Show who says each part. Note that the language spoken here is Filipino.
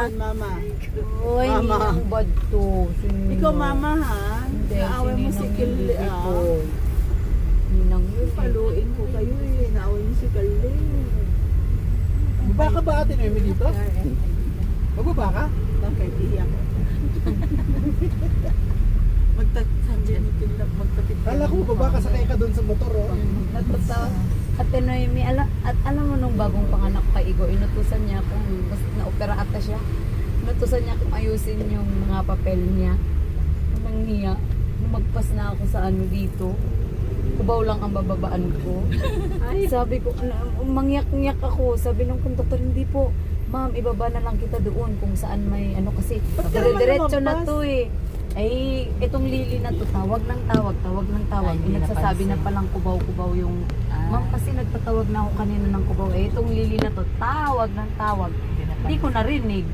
Speaker 1: yan, mama.
Speaker 2: Uy,
Speaker 1: Mama.
Speaker 2: ninang bad to. Sino?
Speaker 1: Ikaw, mama, ha?
Speaker 2: Hindi,
Speaker 1: Naaway mo si Kili, ah.
Speaker 2: Ninang yun.
Speaker 1: Paluin ko kayo eh. Naaway mo si Kili.
Speaker 3: Baba ka ba ate Noemi dito? Bababa ka?
Speaker 1: Bakit iyak? Magtapit.
Speaker 3: Kala ko baba ka sakay ka doon sa motor oh.
Speaker 1: Natatawa.
Speaker 2: At Noemi, at alam mo nung bagong panganak kay Igo, inutusan niya kung basta na-opera ata siya. Inutusan niya kung ayusin yung mga papel niya. Nang niya, lumagpas na ako sa ano dito. Kubaw lang ang bababaan ko. Sabi ko, mangyak-ngyak ako. Sabi nung konduktor, hindi po. Ma'am, ibaba na lang kita doon kung saan may ano kasi. Dire-diretso na to eh. Ay, itong Lily na to, tawag ng tawag.
Speaker 4: Ay,
Speaker 2: Nagsasabi na palang kubaw-kubaw yung... Ma'am, kasi nagtatawag na ako kanina ng kubaw. Eh, itong Lily na to, tawag ng tawag. Hindi ko narinig.